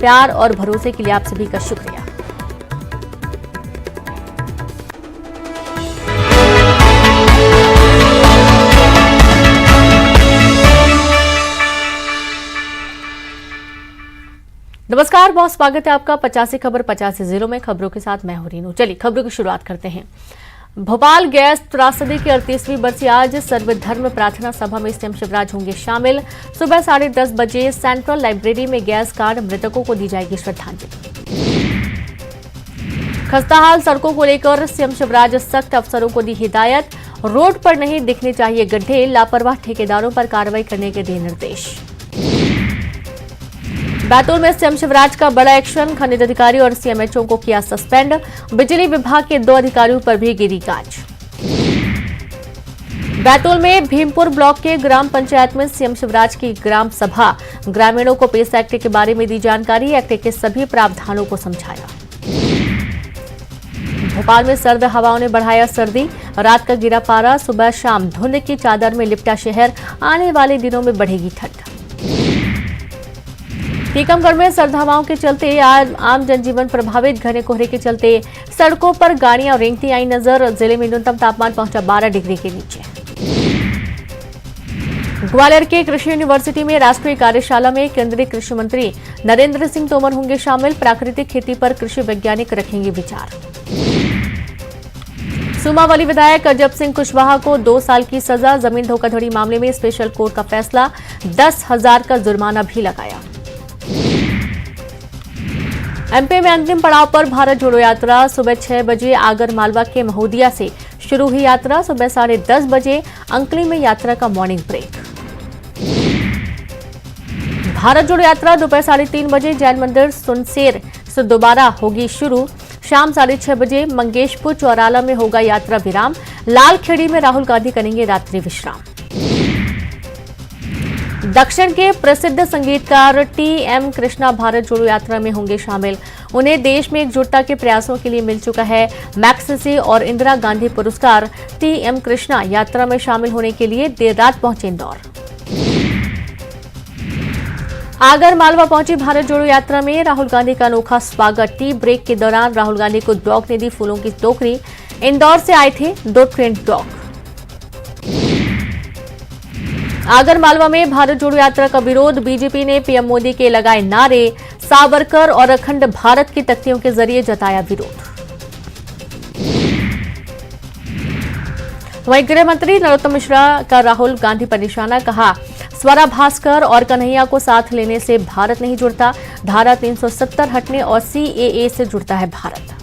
प्यार और भरोसे के लिए आप सभी का शुक्रिया। नमस्कार, बहुत स्वागत है आपका 50 खबर 50 जिलों में। खबरों के साथ मैं हूं रीनू। चलिए खबरों की शुरुआत करते हैं। भोपाल गैस त्रासदी की 38वीं बरसी आज सर्वधर्म प्रार्थना सभा में सीएम शिवराज होंगे शामिल। सुबह 10:30 बजे सेंट्रल लाइब्रेरी में गैस कांड मृतकों को दी जाएगी श्रद्धांजलि। खस्ताहाल सड़कों को लेकर सीएम शिवराज सख्त अफसरों को दी हिदायत। रोड पर नहीं दिखने चाहिए गड्ढे, लापरवाह ठेकेदारों पर कार्रवाई करने के दिए निर्देश। बैतूल में सीएम शिवराज का बड़ा एक्शन, खनिज अधिकारी और सीएमएचओ को किया सस्पेंड। बिजली विभाग के 2 अधिकारियों पर भी गिरी गाज। बैतूल में भीमपुर ब्लॉक के ग्राम पंचायत में सीएम शिवराज की ग्राम सभा, ग्रामीणों को पेस एक्ट के बारे में दी जानकारी, एक्ट के सभी प्रावधानों को समझाया। भोपाल में सर्द हवाओं ने बढ़ाया सर्दी, रात का गिरा पारा, सुबह शाम धुंध की चादर में लिपटा शहर, आने वाले दिनों में बढ़ेगी ठंड। टीकमगढ़ में सर्द हवाओं के चलते आज आम जनजीवन प्रभावित, घने कोहरे के चलते सड़कों पर गाड़ियां रेंगती आई नजर। जिले में न्यूनतम तापमान पहुंचा 12 डिग्री के नीचे। ग्वालियर के कृषि यूनिवर्सिटी में राष्ट्रीय कार्यशाला में केंद्रीय कृषि मंत्री नरेंद्र सिंह तोमर होंगे शामिल। प्राकृतिक खेती पर कृषि वैज्ञानिक रखेंगे विचार। सुमावली विधायक अजब सिंह कुशवाहा को 2 साल की सजा, जमीन धोखाधड़ी मामले में स्पेशल कोर्ट का फैसला, 10,000 का जुर्माना भी लगाया। एमपी में अंतिम पड़ाव पर भारत जोड़ो यात्रा, सुबह 6 बजे आगर मालवा के महोदिया से शुरू हुई यात्रा। सुबह 10:30 बजे अंकली में यात्रा का मॉर्निंग ब्रेक। भारत जोड़ो यात्रा दोपहर 3:30 बजे जैन मंदिर सुनसेर से दोबारा होगी शुरू। शाम 6:30 बजे मंगेशपुर चौराला में होगा यात्रा विराम। लालखेड़ी में राहुल गांधी करेंगे रात्रि विश्राम। दक्षिण के प्रसिद्ध संगीतकार टी.एम. कृष्णा भारत जोड़ो यात्रा में होंगे शामिल। उन्हें देश में एकजुटता के प्रयासों के लिए मिल चुका है मैग्सेसे और इंदिरा गांधी पुरस्कार। टी.एम. कृष्णा यात्रा में शामिल होने के लिए देर रात पहुंचे इंदौर। आगर मालवा पहुंची भारत जोड़ो यात्रा में राहुल गांधी का अनोखा स्वागत। टी ब्रेक के दौरान राहुल गांधी को डॉग ने दी फूलों की टोकरी। इंदौर से आए थे 2 ट्रेन डॉग। आगर मालवा में भारत जोड़ो यात्रा का विरोध, बीजेपी ने पीएम मोदी के लगाए नारे। सावरकर और अखंड भारत की तख्तियों के जरिए जताया विरोध। वहीं गृह मंत्री नरोत्तम मिश्रा का राहुल गांधी पर निशाना, कहा स्वरा भास्कर और कन्हैया को साथ लेने से भारत नहीं जुड़ता, धारा 370 हटने और सीएए से जुड़ता है भारत।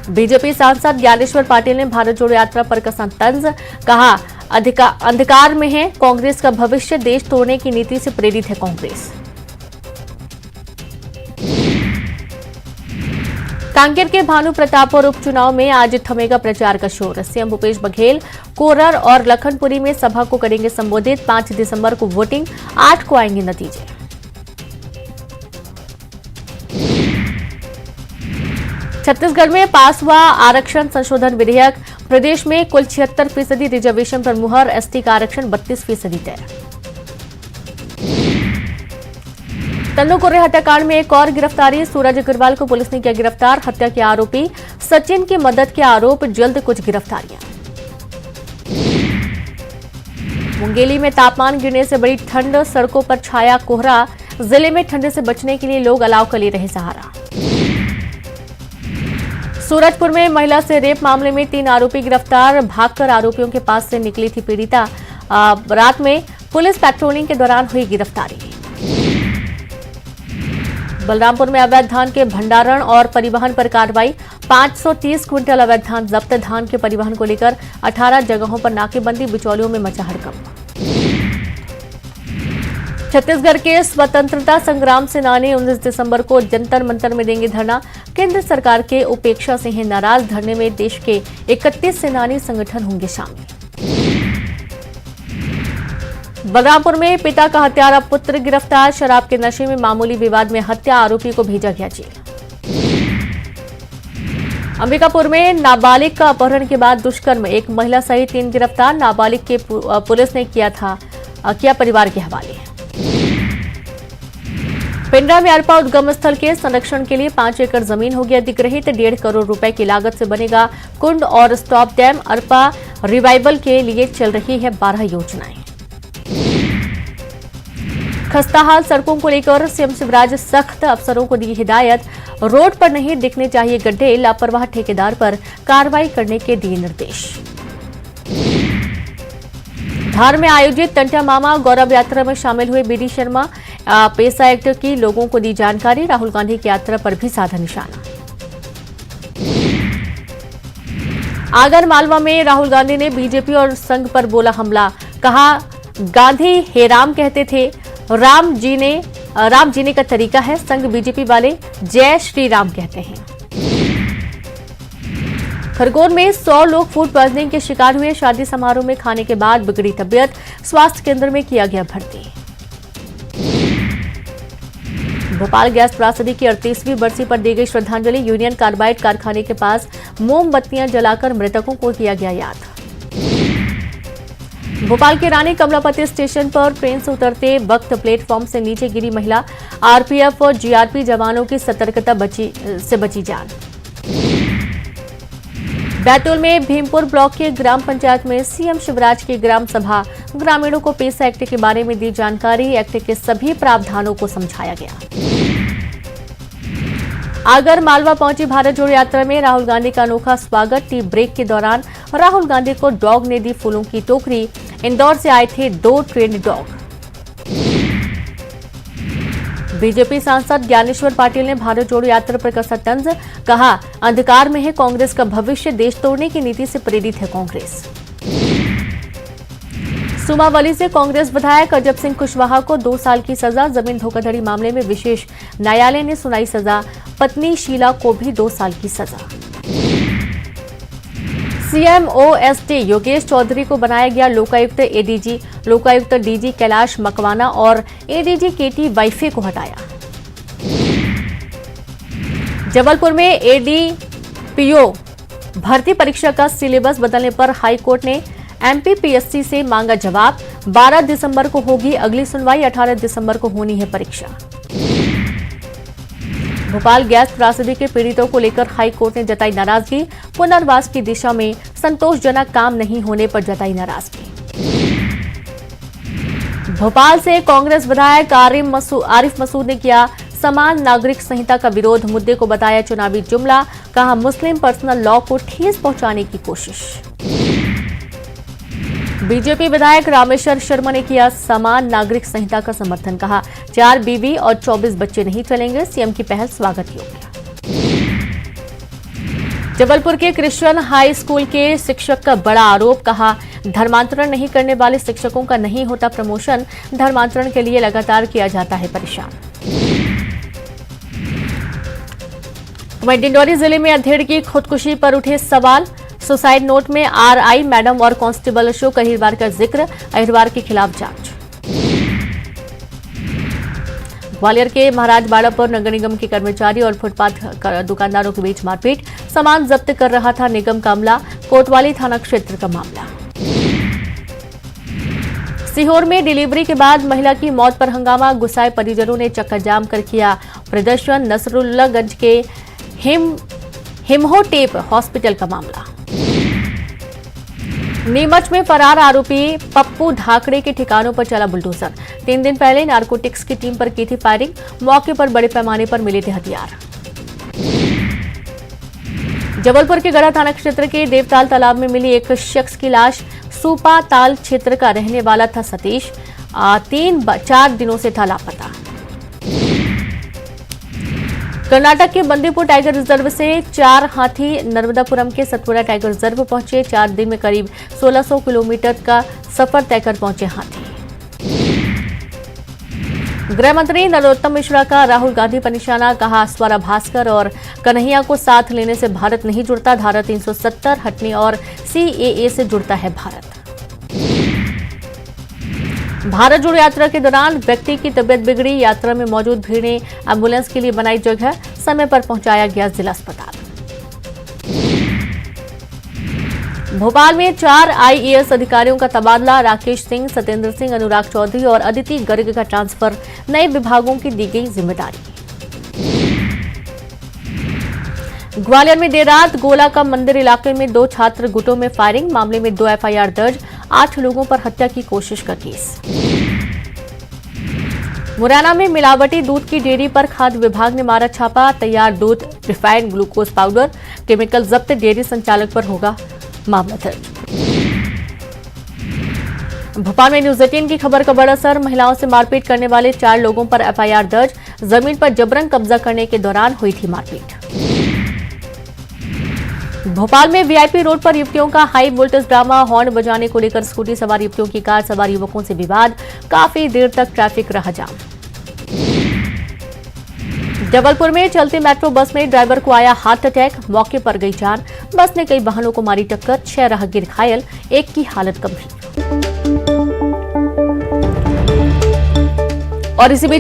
बीजेपी सांसद ज्ञानेश्वर पाटिल ने भारत जोड़ो यात्रा पर कसा तंज, कहा अंधकार में है कांग्रेस का भविष्य, देश तोड़ने की नीति से प्रेरित है कांग्रेस। कांकेर के भानु प्रतापपुर उपचुनाव में आज थमेगा प्रचार का शोर। सीएम भूपेश बघेल कोरर और लखनपुरी में सभा को करेंगे संबोधित। 5 दिसंबर को वोटिंग, 8 को आएंगे नतीजे। छत्तीसगढ़ में पास हुआ आरक्षण संशोधन विधेयक, प्रदेश में कुल 76% रिजर्वेशन पर मुहर, एसटी का आरक्षण 32% तय। तन्नू कुर्रे हत्याकांड में एक और गिरफ्तारी, सूरज अग्रवाल को पुलिस ने किया गिरफ्तार। हत्या के आरोपी सचिन की मदद के आरोप, जल्द कुछ गिरफ्तारियां। मुंगेली में तापमान गिरने से बड़ी ठंड, सड़कों पर छाया कोहरा। जिले में ठंड से बचने के लिए लोग अलाव का ले रहे सहारा। सूरजपुर में महिला से रेप मामले में 3 आरोपी गिरफ्तार, भागकर आरोपियों के पास से निकली थी पीड़िता। रात में पुलिस पेट्रोलिंग के दौरान हुई गिरफ्तारी। बलरामपुर में अवैध धान के भंडारण और परिवहन पर कार्रवाई, 530 क्विंटल अवैध धान जब्त। धान के परिवहन को लेकर 18 जगहों पर नाकेबंदी, बिचौलियों में मचा हड़कंप। छत्तीसगढ़ के स्वतंत्रता संग्राम सेनानी 19 दिसंबर को जंतर मंतर में देंगे धरना। केंद्र सरकार के उपेक्षा से हैं नाराज, धरने में देश के 31 सेनानी संगठन होंगे शामिल। बलरामपुर में पिता का हत्यारा पुत्र गिरफ्तार, शराब के नशे में मामूली विवाद में हत्या, आरोपी को भेजा गया जेल। अंबिकापुर में नाबालिग का अपहरण के बाद दुष्कर्म, एक महिला सहित 3 गिरफ्तार। नाबालिग के पुलिस ने किया परिवार के हवाले। पिंडरा में अरपा उद्गम स्थल के संरक्षण के लिए 5 एकड़ जमीन होगी अधिग्रहित। 1.5 करोड़ रुपए की लागत से बनेगा कुंड और स्टॉप डैम। अरपा रिवाइवल के लिए चल रही है 12 योजनाएं। खस्ताहाल सड़कों को लेकर सीएम शिवराज सख्त, अफसरों को दी हिदायत। रोड पर नहीं दिखने चाहिए गड्ढे, लापरवाह ठेकेदार पर कार्रवाई करने के दिए निर्देश। धार में आयोजित टंट्या मामा गौरव यात्रा में शामिल हुए बीडी शर्मा। पेसा एक्ट की लोगों को दी जानकारी। राहुल गांधी की यात्रा पर भी साधा निशाना। आगर मालवा में राहुल गांधी ने बीजेपी और संघ पर बोला हमला। कहा गांधी हे राम कहते थे, राम जीने का तरीका है। संघ बीजेपी वाले जय श्री राम कहते हैं। खरगोन में 100 लोग फूड पॉइजनिंग के शिकार हुए। शादी समारोह में खाने के बाद बिगड़ी तबीयत, स्वास्थ्य केंद्र में किया गया भर्ती। भोपाल गैस त्रासदी की 38वीं बरसी पर दी गई श्रद्धांजलि। यूनियन कार्बाइड कारखाने के पास मोमबत्तियां जलाकर मृतकों को किया गया याद। भोपाल के रानी कमलापति स्टेशन पर ट्रेन से उतरते वक्त प्लेटफॉर्म से नीचे गिरी महिला। आरपीएफ और जीआरपी जवानों की सतर्कता से बची जान। बैतूल में भीमपुर ब्लॉक के ग्राम पंचायत में सीएम शिवराज की ग्राम सभा। ग्रामीणों को पेसा एक्ट के बारे में दी जानकारी। एक्ट के सभी प्रावधानों को समझाया गया। आगर मालवा पहुंची भारत जोड़ो यात्रा में राहुल गांधी का अनोखा स्वागत। टी ब्रेक के दौरान राहुल गांधी को डॉग ने दी फूलों की टोकरी। इंदौर से आए थे 2 ट्रेंड डॉग। बीजेपी सांसद ज्ञानेश्वर पाटिल ने भारत जोड़ो यात्रा पर कसा तंज। कहा अंधकार में है कांग्रेस का भविष्य, देश तोड़ने की नीति से प्रेरित है कांग्रेस। सुमावली से कांग्रेस विधायक अजब सिंह कुशवाहा को 2 साल की सजा। जमीन धोखाधड़ी मामले में विशेष न्यायालय ने सुनाई सजा। पत्नी शीला को भी 2 साल की सजा। सीएमओएसटी योगेश चौधरी को बनाया गया लोकायुक्त एडीजी। लोकायुक्त डीजी कैलाश मकवाना और एडीजी केटी वाइफे को हटाया। जबलपुर में एडीपीओ भर्ती परीक्षा का सिलेबस बदलने पर हाईकोर्ट ने एमपीपीएससी से मांगा जवाब। 12 दिसंबर को होगी अगली सुनवाई। 18 दिसंबर को होनी है परीक्षा। भोपाल गैस त्रासदी के पीड़ितों को लेकर हाईकोर्ट ने जताई नाराजगी। पुनर्वास की दिशा में संतोषजनक काम नहीं होने पर जताई नाराजगी। भोपाल से कांग्रेस विधायक आरिफ मसूद ने किया समान नागरिक संहिता का विरोध। मुद्दे को बताया चुनावी जुमला। कहा मुस्लिम पर्सनल लॉ को ठेस पहुंचाने की कोशिश। बीजेपी विधायक रामेश्वर शर्मा ने किया समान नागरिक संहिता का समर्थन। कहा 4 बीवी और 24 बच्चे नहीं चलेंगे। सीएम की पहल स्वागत योग्य। जबलपुर के क्रिश्चियन हाई स्कूल के शिक्षक का बड़ा आरोप। कहा धर्मांतरण नहीं करने वाले शिक्षकों का नहीं होता प्रमोशन। धर्मांतरण के लिए लगातार किया जाता है परेशान। डिंडौरी जिले में अधेड़ की खुदकुशी पर उठे सवाल। सुसाइड नोट में आरआई मैडम और कांस्टेबल अशोक अहिरवार का जिक्र। अहिरवार के खिलाफ जांच। ग्वालियर के महाराजबाड़ा पर नगर निगम के कर्मचारी और फुटपाथ दुकानदारों के बीच मारपीट। सामान जब्त कर रहा था निगम का अमला। कोतवाली थाना क्षेत्र का मामला। सीहोर में डिलीवरी के बाद महिला की मौत पर हंगामा। गुस्साए परिजनों ने चक्का जाम कर किया प्रदर्शन। नसरुल्लागंज के हिमहोटेप हॉस्पिटल का मामला। नीमच में फरार आरोपी पप्पू ढाकड़े के ठिकानों पर चला बुलडोजर। 3 दिन पहले नारकोटिक्स की टीम पर की थी फायरिंग। मौके पर बड़े पैमाने पर मिले थे हथियार। जबलपुर के गढ़ा थाना क्षेत्र के देवताल तालाब में मिली एक शख्स की लाश। सूपा ताल क्षेत्र का रहने वाला था सतीश। 3-4 दिनों से था लापता। कर्नाटक के बंदीपुर टाइगर रिजर्व से 4 हाथी नर्मदापुरम के सतपुड़ा टाइगर रिजर्व पहुंचे। 4 दिन में करीब 1600 किलोमीटर का सफर तय कर पहुंचे हाथी। गृह मंत्री नरोत्तम मिश्रा का राहुल गांधी पर निशाना। कहा स्वरा भास्कर और कन्हैया को साथ लेने से भारत नहीं जुड़ता। धारा 370 हटने और सीएए से जुड़ता है भारत। भारत जोड़ो यात्रा के दौरान व्यक्ति की तबियत बिगड़ी। यात्रा में मौजूद भीड़ ने एम्बुलेंस के लिए बनाई जगह। समय पर पहुंचाया गया जिला अस्पताल। भोपाल में 4 आईएएस अधिकारियों का तबादला। राकेश सिंह, सत्येंद्र सिंह, अनुराग चौधरी और अदिति गर्ग का ट्रांसफर। नए विभागों की दी गई जिम्मेदारी। ग्वालियर में देर रात गोला का मंदिर इलाके में 2 छात्र गुटों में फायरिंग। मामले में 2 एफआईआर दर्ज। 8 लोगों पर हत्या की कोशिश का केस। मुरैना में मिलावटी दूध की डेयरी पर खाद्य विभाग ने मारा छापा। तैयार दूध, रिफाइंड ग्लूकोज पाउडर, केमिकल जब्त। डेयरी संचालक पर होगा मामला दर्ज। भोपाल में न्यूज 18 की खबर का बड़ा असर। महिलाओं से मारपीट करने वाले 4 लोगों पर एफआईआर दर्ज। जमीन पर जबरन कब्जा करने के दौरान हुई थी मारपीट। भोपाल में वीआईपी रोड पर युवतियों का हाई वोल्टेज ड्रामा। हॉर्न बजाने को लेकर स्कूटी सवार युवतियों की कार सवार युवकों से विवाद। काफी देर तक ट्रैफिक रहा जाम। जबलपुर में चलती मेट्रो बस में ड्राइवर को आया हार्ट अटैक। मौके पर गई जान। बस ने कई वाहनों को मारी टक्कर। 6 राहगीर घायल, एक की हालत गंभीर। और इसी बीच